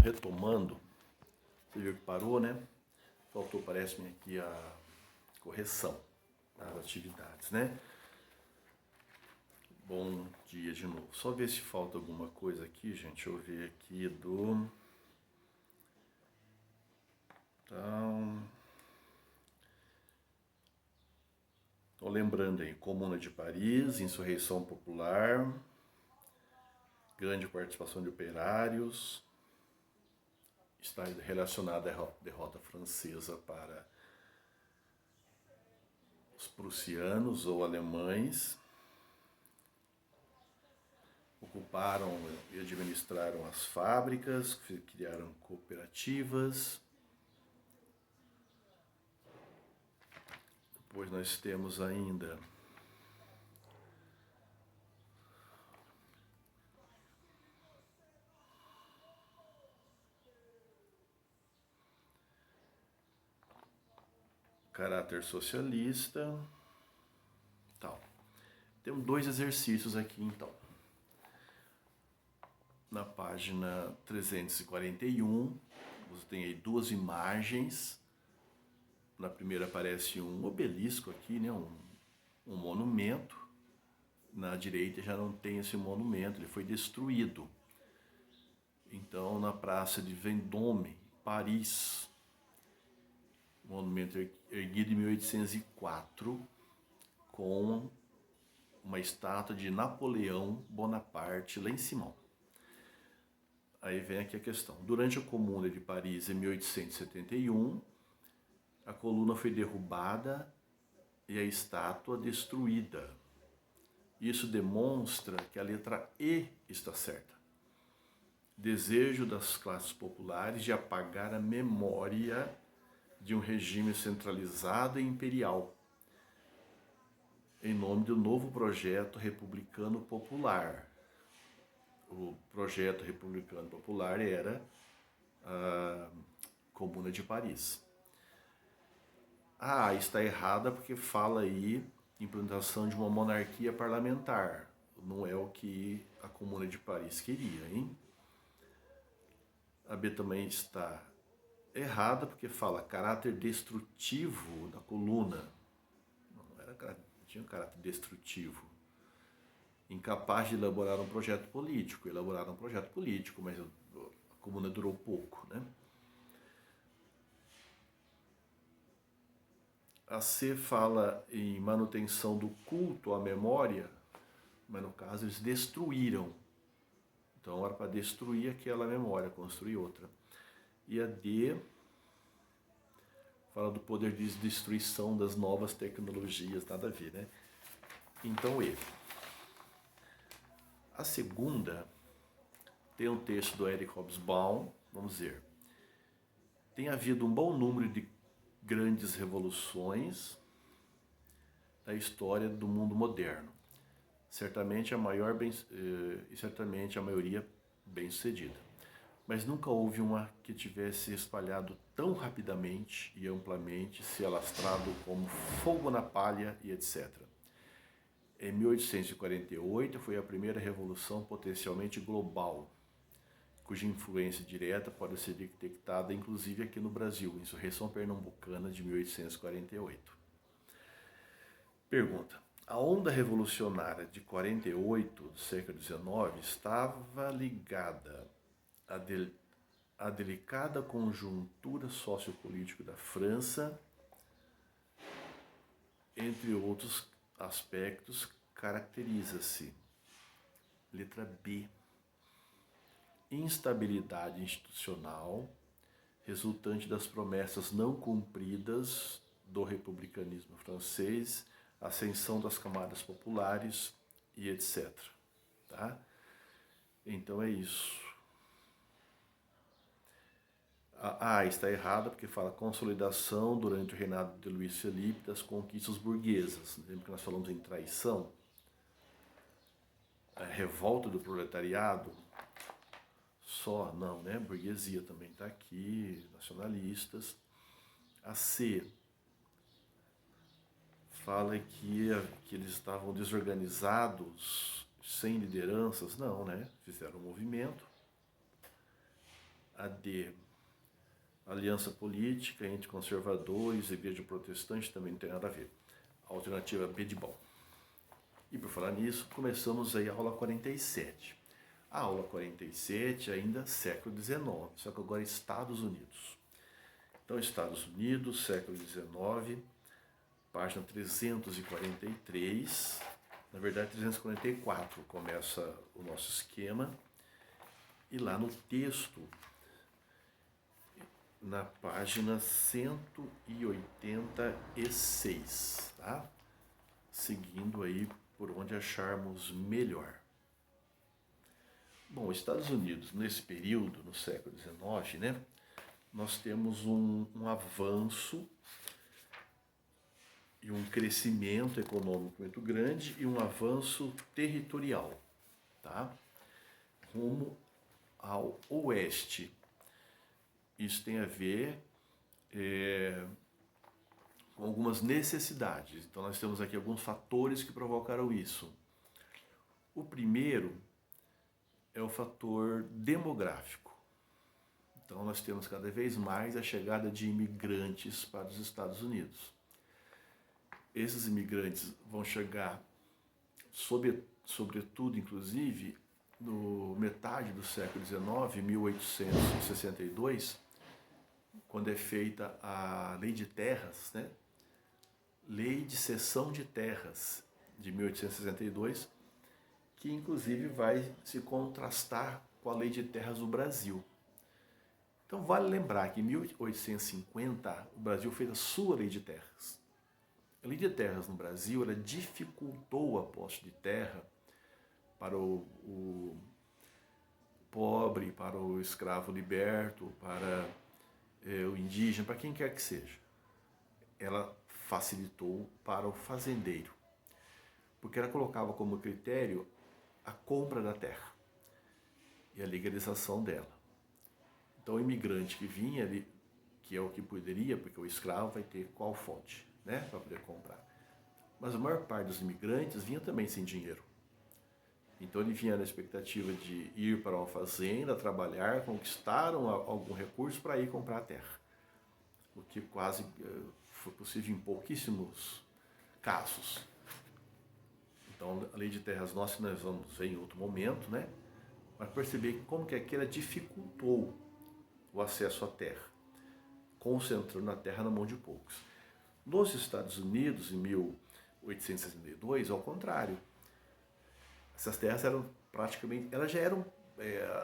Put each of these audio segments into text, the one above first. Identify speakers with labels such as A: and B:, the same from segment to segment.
A: retomando, você viu que parou, né? Faltou, parece-me, aqui a correção das atividades, né? Bom dia de novo. Só ver se falta alguma coisa aqui, gente. Deixa eu ver aqui do... Então... Estou lembrando aí, Comuna de Paris, Insurreição Popular, grande participação de operários, está relacionada à derrota francesa para os prussianos ou alemães, ocuparam e administraram as fábricas, criaram cooperativas. Depois nós temos ainda caráter socialista, tal. Temos dois exercícios aqui, então. Na página 341, você tem aí duas imagens. Na primeira aparece um obelisco aqui, né? um monumento. Na direita já não tem esse monumento, ele foi destruído. Então, na Praça de Vendôme, Paris, monumento erguido em 1804, com uma estátua de Napoleão Bonaparte lá em cima. Aí vem aqui a questão. Durante a Comuna de Paris, em 1871, a coluna foi derrubada e a estátua destruída. Isso demonstra que a letra E está certa. Desejo das classes populares de apagar a memória de um regime centralizado e imperial, em nome do novo projeto republicano popular. O projeto republicano popular era a Comuna de Paris. Está errada porque fala aí implantação de uma monarquia parlamentar. Não é o que a Comuna de Paris queria, hein? A B também está errada porque fala caráter destrutivo da coluna. Não tinha um caráter destrutivo. Incapaz de elaborar um projeto político. Elaboraram um projeto político, mas a comuna durou pouco, né? A C fala em manutenção do culto à memória, mas no caso eles destruíram. Então era para destruir aquela memória, construir outra. E a D fala do poder de destruição das novas tecnologias, nada a ver, né? Então E. A segunda tem um texto do Eric Hobsbawm, vamos ver. Tem havido um bom número de grandes revoluções da história do mundo moderno. Certamente a maioria bem-sucedida. Mas nunca houve uma que tivesse espalhado tão rapidamente e amplamente, se alastrado como fogo na palha e etc. Em 1848 foi a primeira revolução potencialmente global, cuja influência direta pode ser detectada inclusive aqui no Brasil, Insurreição Pernambucana de 1848. Pergunta: a onda revolucionária de 48 do século XIX estava ligada à delicada conjuntura sociopolítica da França, entre outros aspectos, caracteriza-se. Letra B. Instabilidade institucional, resultante das promessas não cumpridas do republicanismo francês, ascensão das camadas populares e etc. Tá? Então é isso. Está errada porque fala consolidação durante o reinado de Luís Felipe das conquistas burguesas. Lembra que nós falamos em traição? A revolta do proletariado? Só não, né? Burguesia também está aqui, nacionalistas. A C fala que eles estavam desorganizados, sem lideranças. Não, né? Fizeram um movimento. A D, aliança política entre conservadores e igreja protestante, também não tem nada a ver. A alternativa B de bom. E por falar nisso, começamos aí a aula 47. A aula 47 ainda século XIX, só que agora Estados Unidos. Então, Estados Unidos, século XIX, página 343, na verdade 344 começa o nosso esquema, e lá no texto, na página 186, tá? Seguindo aí por onde acharmos melhor. Bom, Estados Unidos, nesse período, no século XIX, né, nós temos um avanço e um crescimento econômico muito grande e um avanço territorial, tá? Rumo ao oeste. Isso tem a ver com algumas necessidades. Então nós temos aqui alguns fatores que provocaram isso. O primeiro é o fator demográfico. Então nós temos cada vez mais a chegada de imigrantes para os Estados Unidos. Esses imigrantes vão chegar, sobretudo, inclusive, no metade do século XIX, 1862, quando é feita a Lei de Terras, né? Lei de Cessão de Terras, de 1862, que inclusive vai se contrastar com a Lei de Terras do Brasil. Então vale lembrar que em 1850 o Brasil fez a sua Lei de Terras. A Lei de Terras no Brasil, ela dificultou a posse de terra para o pobre, para o escravo liberto, para o indígena, para quem quer que seja. Ela facilitou para o fazendeiro, porque ela colocava como critério a compra da terra e a legalização dela. Então o imigrante que vinha ali, que é o que poderia, porque o escravo vai ter qual fonte, né, para poder comprar. Mas a maior parte dos imigrantes vinha também sem dinheiro. Então ele vinha na expectativa de ir para uma fazenda, trabalhar, conquistaram algum recurso para ir comprar a terra. O que quase foi possível em pouquíssimos casos. Então a Lei de Terras nossa nós vamos ver em outro momento, né? Mas perceber como que aquilo dificultou o acesso à terra, concentrando a terra na mão de poucos. Nos Estados Unidos, em 1862, ao contrário, essas terras eram praticamente, elas já eram,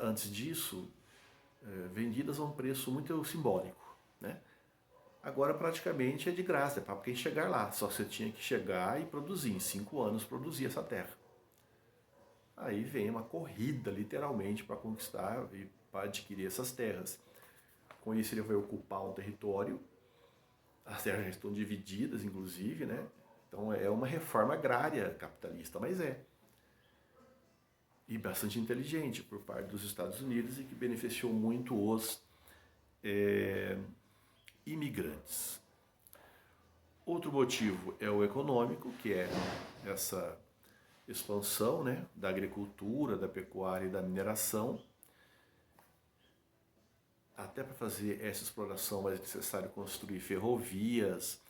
A: antes disso, vendidas a um preço muito simbólico, né? Agora praticamente é de graça, é para quem chegar lá, só você tinha que chegar e produzir, em 5 anos produzir essa terra. Aí vem uma corrida, literalmente, para conquistar e para adquirir essas terras. Com isso ele vai ocupar um território, as terras já estão divididas, inclusive, né? Então é uma reforma agrária capitalista, mas é. E bastante inteligente por parte dos Estados Unidos e que beneficiou muito os imigrantes. Outro motivo é o econômico, que é essa expansão, né, da agricultura, da pecuária e da mineração. Até para fazer essa exploração é necessário construir ferrovias,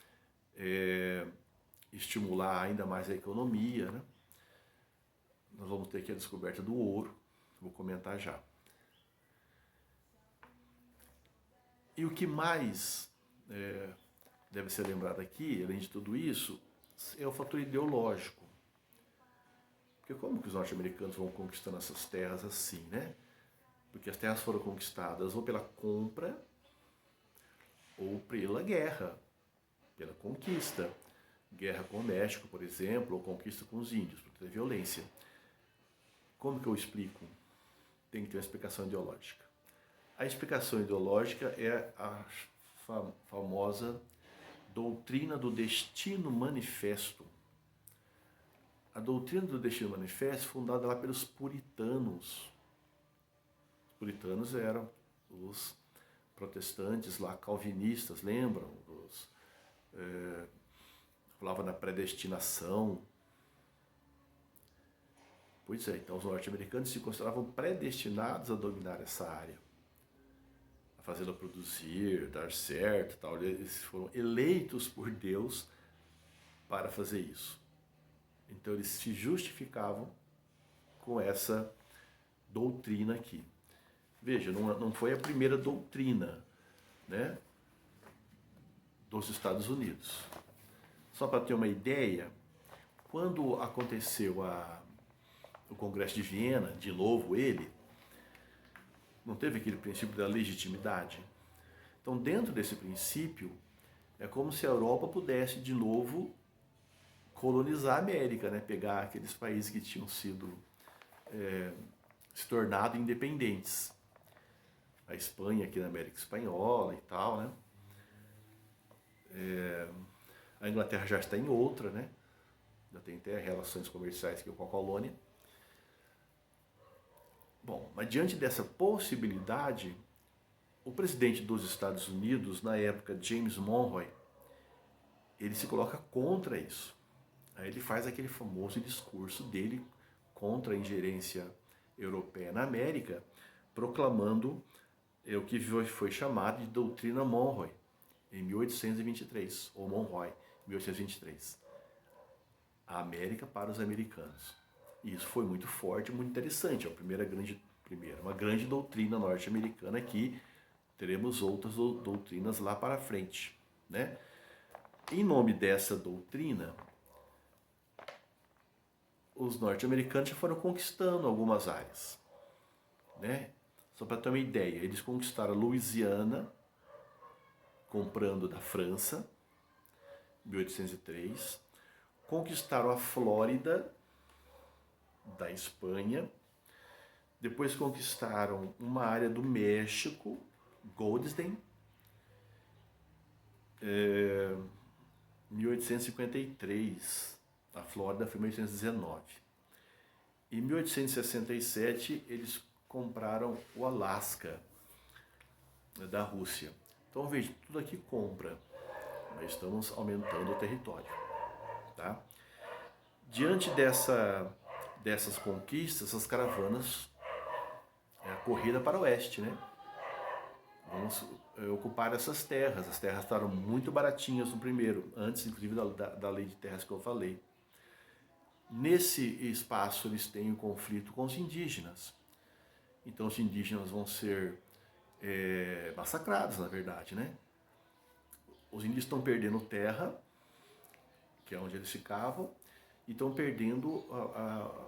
A: estimular ainda mais a economia, né? Nós vamos ter aqui a descoberta do ouro, vou comentar já. E o que mais deve ser lembrado aqui, além de tudo isso, é o fator ideológico. Porque como que os norte-americanos vão conquistando essas terras assim, né? Porque as terras foram conquistadas ou pela compra ou pela guerra, pela conquista. Guerra com o México, por exemplo, ou conquista com os índios, por ter violência. Como que eu explico? Tem que ter uma explicação ideológica. A explicação ideológica é a famosa doutrina do destino manifesto. A doutrina do destino manifesto, fundada lá pelos puritanos. Os puritanos eram os protestantes lá, calvinistas, lembram? Falavam na predestinação. Pois é, então os norte-americanos se consideravam predestinados a dominar essa área. fazê-la produzir, dar certo, tal. Eles foram eleitos por Deus para fazer isso. Então eles se justificavam com essa doutrina aqui. Veja, não foi a primeira doutrina, né, dos Estados Unidos. Só para ter uma ideia, quando aconteceu o Congresso de Viena, de novo ele, não teve aquele princípio da legitimidade? Então, dentro desse princípio, é como se a Europa pudesse de novo colonizar a América, né? Pegar aqueles países que tinham sido se tornado independentes. A Espanha aqui na América Espanhola e tal, né? A Inglaterra já está em outra, né? Já tem até relações comerciais aqui com a colônia. Bom, mas diante dessa possibilidade, o presidente dos Estados Unidos, na época, James Monroe, ele se coloca contra isso. Aí ele faz aquele famoso discurso dele contra a ingerência europeia na América, proclamando o que foi chamado de doutrina Monroe, em 1823, ou Monroe, 1823. A América para os americanos. E isso foi muito forte, muito interessante. É uma grande doutrina norte-americana aqui. Teremos outras doutrinas lá para frente, né? Em nome dessa doutrina, os norte-americanos já foram conquistando algumas áreas, né? Só para ter uma ideia, eles conquistaram a Louisiana, comprando da França, em 1803. Conquistaram a Flórida, da Espanha. Depois conquistaram uma área do México, Goldston, 1853. A Flórida foi em 1819. Em 1867, eles compraram o Alasca, da Rússia. Então, veja, tudo aqui compra. Nós estamos aumentando o território. Tá? Diante dessas conquistas, as caravanas, a corrida para o oeste, né? Vamos ocupar essas terras. As terras estavam muito baratinhas no primeiro, antes inclusive da lei de terras que eu falei. Nesse espaço eles têm um conflito com os indígenas. Então os indígenas vão ser massacrados, na verdade, né? Os índios estão perdendo terra, que é onde eles ficavam, e estão perdendo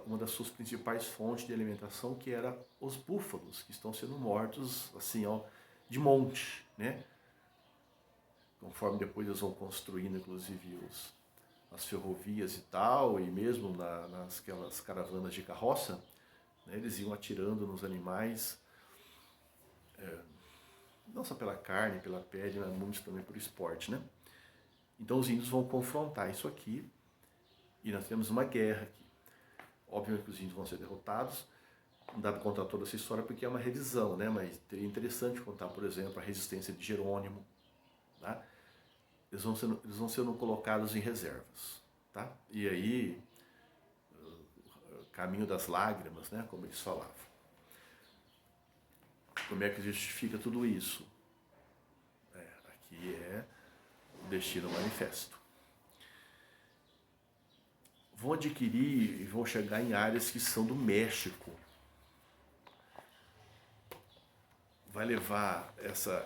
A: uma das suas principais fontes de alimentação, que era os búfalos, que estão sendo mortos assim, ó, de monte, né? Conforme depois eles vão construindo, inclusive, as ferrovias e tal, e mesmo aquelas caravanas de carroça, né, eles iam atirando nos animais, não só pela carne, pela pele, mas muitos também por esporte, né? Então os índios vão confrontar isso aqui, e nós temos uma guerra aqui. Obviamente que os índios vão ser derrotados. Não dá para contar toda essa história porque é uma revisão, né? Mas seria interessante contar, por exemplo, a resistência de Jerônimo. Tá? Eles vão sendo colocados em reservas. Tá? E aí, caminho das lágrimas, né? Como eles falavam. Como é que justifica tudo isso? Aqui é o destino manifesto. Vão adquirir e vão chegar em áreas que são do México. Vai levar essa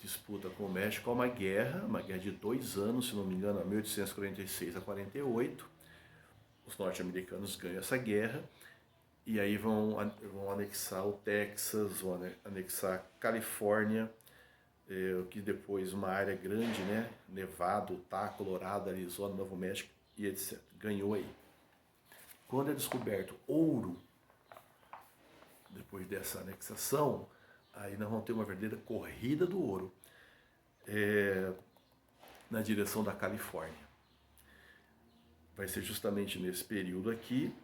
A: disputa com o México a uma guerra de 2 anos, se não me engano, 1846 a 48. Os norte-americanos ganham essa guerra e aí vão anexar o Texas, vão anexar a Califórnia, que depois uma área grande, né? Nevada, Utah, Colorado, Arizona, Novo México e etc. Ganhou aí. Quando é descoberto ouro, depois dessa anexação, aí nós vamos ter uma verdadeira corrida do ouro na direção da Califórnia. Vai ser justamente nesse período aqui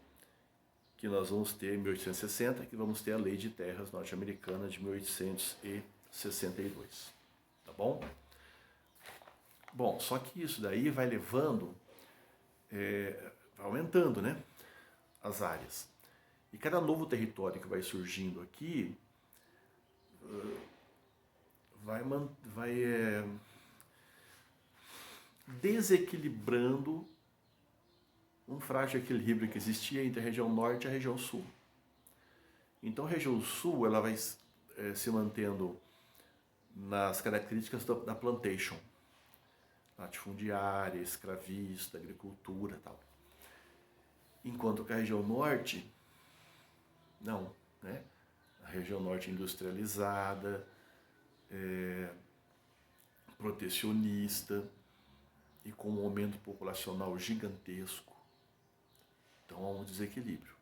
A: que nós vamos ter, em 1860, que vamos ter a Lei de Terras norte-americana de 1862. Tá bom? Bom, só que isso daí vai levando, vai aumentando, né, as áreas. E cada novo território que vai surgindo aqui, vai desequilibrando um frágil equilíbrio que existia entre a região norte e a região sul. Então a região sul ela vai se mantendo nas características da plantation, latifundiária, escravista, agricultura e tal. Enquanto que a região norte, não, né? A região norte industrializada, protecionista e com um aumento populacional gigantesco. Então há um desequilíbrio.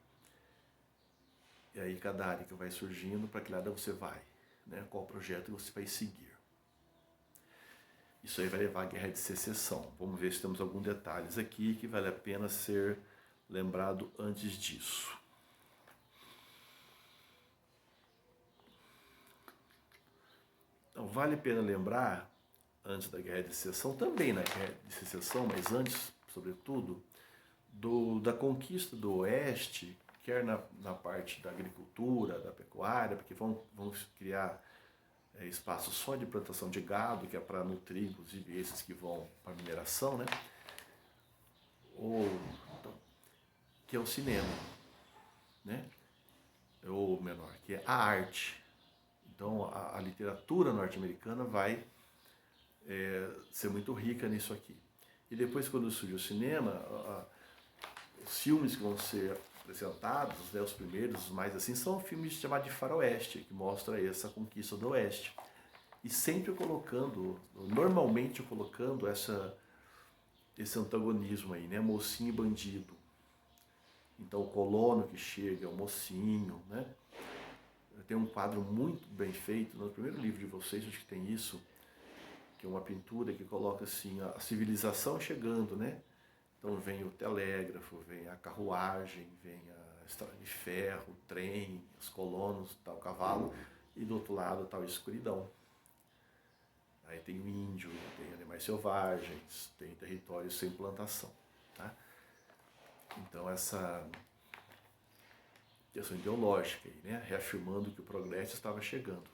A: E aí cada área que vai surgindo, para que lado você vai, né? Qual projeto você vai seguir. Isso aí vai levar à Guerra de Secessão. Vamos ver se temos alguns detalhes aqui que vale a pena ser lembrado antes disso. Então vale a pena lembrar, antes da Guerra de Secessão, também na Guerra de Secessão, mas antes, sobretudo, da conquista do Oeste, quer na parte da agricultura, da pecuária, porque vão criar espaço só de plantação de gado, que é para nutrir, inclusive, esses que vão para mineração, né? Então, que é o cinema, né? Ou menor, que é a arte. Então, a literatura norte-americana vai ser muito rica nisso aqui. E depois, quando surge o cinema, os filmes que vão ser apresentados, né, os primeiros, os mais assim, são filmes chamados de faroeste, que mostra essa conquista do Oeste. E sempre normalmente colocando esse antagonismo aí, né, mocinho e bandido. Então o colono que chega, o mocinho, né? Tem um quadro muito bem feito, no primeiro livro de vocês, acho que tem isso, que é uma pintura que coloca assim, a civilização chegando, né? Então vem o telégrafo, vem a carruagem, vem a estrada de ferro, o trem, os colonos, tá, o cavalo, e do outro lado está a escuridão. Aí tem o índio, tem animais selvagens, tem territórios sem plantação. Tá? Então essa questão ideológica, aí, né? Reafirmando que o progresso estava chegando.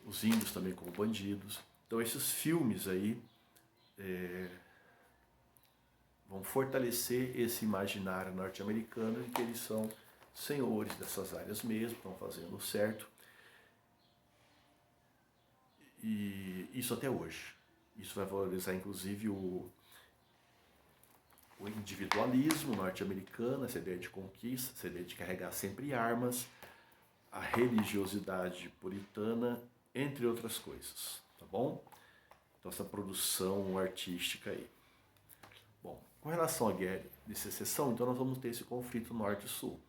A: Os índios também como bandidos. Então esses filmes aí vão fortalecer esse imaginário norte-americano de que eles são senhores dessas áreas mesmo, estão fazendo certo. E isso até hoje. Isso vai valorizar inclusive o individualismo norte-americano, essa ideia de conquista, essa ideia de carregar sempre armas, a religiosidade puritana, entre outras coisas, tá bom? Então essa produção artística aí. Bom, com relação à Guerra de Secessão, então nós vamos ter esse conflito norte e sul.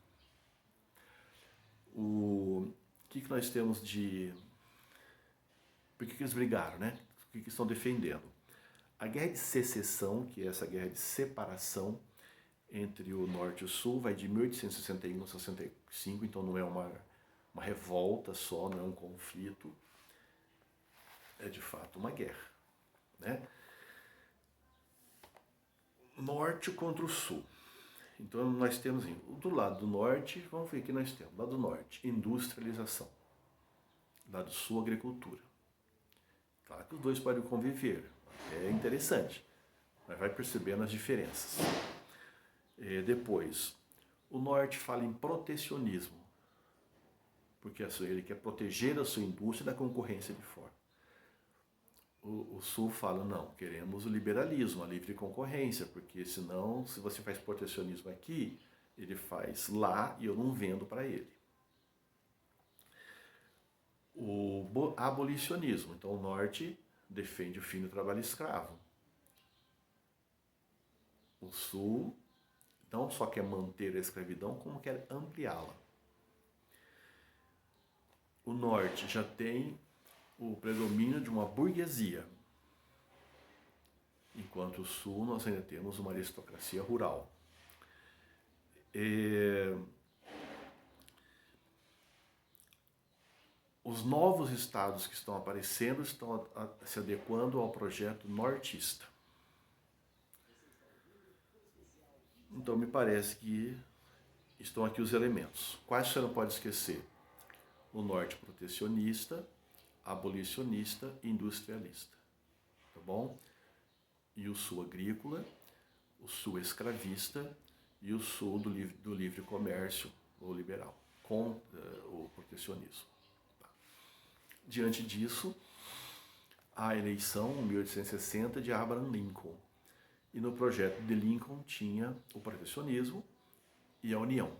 A: O que nós temos de... Por que eles brigaram, né? O que estão defendendo? A Guerra de Secessão, que é essa guerra de separação entre o norte e o sul, vai de 1861 a 65, então não é uma revolta só, não é um conflito, é de fato uma guerra, né? Norte contra o sul. Então nós temos do lado do norte, vamos ver o que nós temos. Do lado do norte, industrialização. Do lado do sul, agricultura. Claro que os dois podem conviver, é interessante, mas vai percebendo as diferenças. Depois, o norte fala em protecionismo, porque ele quer proteger a sua indústria da concorrência de fora. O sul fala, não, queremos o liberalismo, a livre concorrência, porque senão, se você faz protecionismo aqui, ele faz lá e eu não vendo para ele. O abolicionismo, então o norte defende o fim do trabalho escravo. O sul não só quer manter a escravidão, como quer ampliá-la. O norte já tem o predomínio de uma burguesia, enquanto o sul nós ainda temos uma aristocracia rural. Os novos estados que estão aparecendo estão se adequando ao projeto nortista. Então me parece que estão aqui os elementos. Quais você não pode esquecer? o norte protecionista, abolicionista e industrialista, tá bom? E o sul agrícola, o sul escravista e o sul do livre comércio ou liberal, com o protecionismo. Tá. Diante disso, a eleição, em 1860, de Abraham Lincoln. E no projeto de Lincoln tinha o protecionismo e a união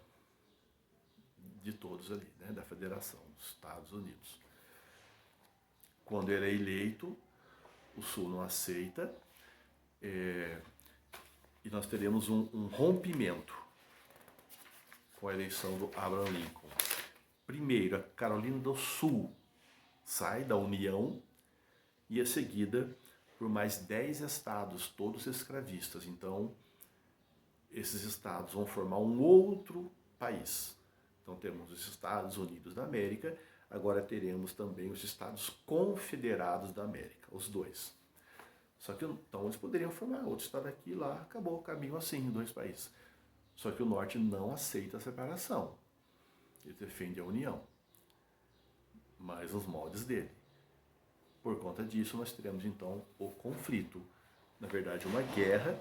A: de todos ali, né, da Federação dos Estados Unidos. Quando ele é eleito, o Sul não aceita, e nós teremos um rompimento com a eleição do Abraham Lincoln. Primeiro, a Carolina do Sul sai da União e é seguida por mais 10 estados, todos escravistas. Então, esses estados vão formar um outro país. Então, temos os Estados Unidos da América, agora teremos também os Estados Confederados da América, os dois. Só que, então, eles poderiam formar outro estado aqui e lá, acabou o caminho assim, em dois países. Só que o Norte não aceita a separação. Ele defende a união, mas os moldes dele. Por conta disso, nós teremos, então, o conflito. Na verdade, uma guerra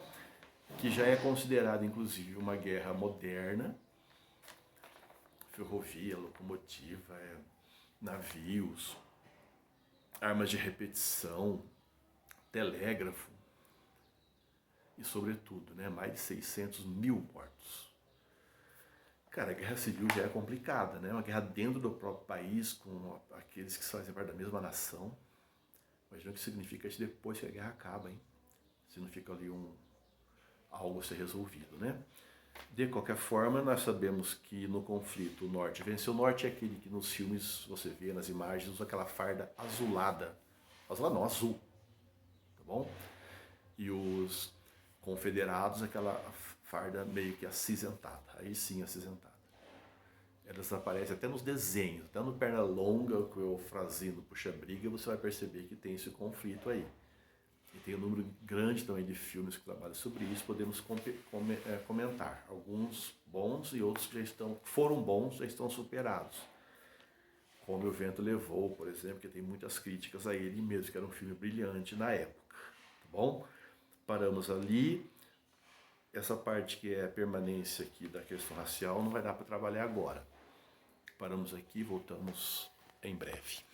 A: que já é considerada, inclusive, uma guerra moderna. Ferrovia, locomotiva, navios, armas de repetição, telégrafo e, sobretudo, né, mais de 600 mil mortos. Cara, a guerra civil já é complicada, né? Uma guerra dentro do próprio país, com aqueles que fazem parte da mesma nação. Imagina o que significa isso depois que a guerra acaba, hein? Se não fica ali algo a ser resolvido, né? De qualquer forma, nós sabemos que no conflito o Norte venceu. O Norte é aquele que nos filmes você vê, nas imagens, usa aquela farda azulada. Azulada não, azul. Tá bom? E os confederados, aquela farda meio que acinzentada. Aí sim, acinzentada. Elas aparecem até nos desenhos, até no Pernalonga, que o Frazino puxa briga, você vai perceber que tem esse conflito aí. E tem um número grande também de filmes que trabalham sobre isso, podemos comentar. Alguns bons e outros que foram bons, já estão superados. Como O Vento Levou, por exemplo, que tem muitas críticas a ele mesmo, que era um filme brilhante na época. Tá bom? Paramos ali. Essa parte que é a permanência aqui da questão racial não vai dar para trabalhar agora. Paramos aqui e voltamos em breve.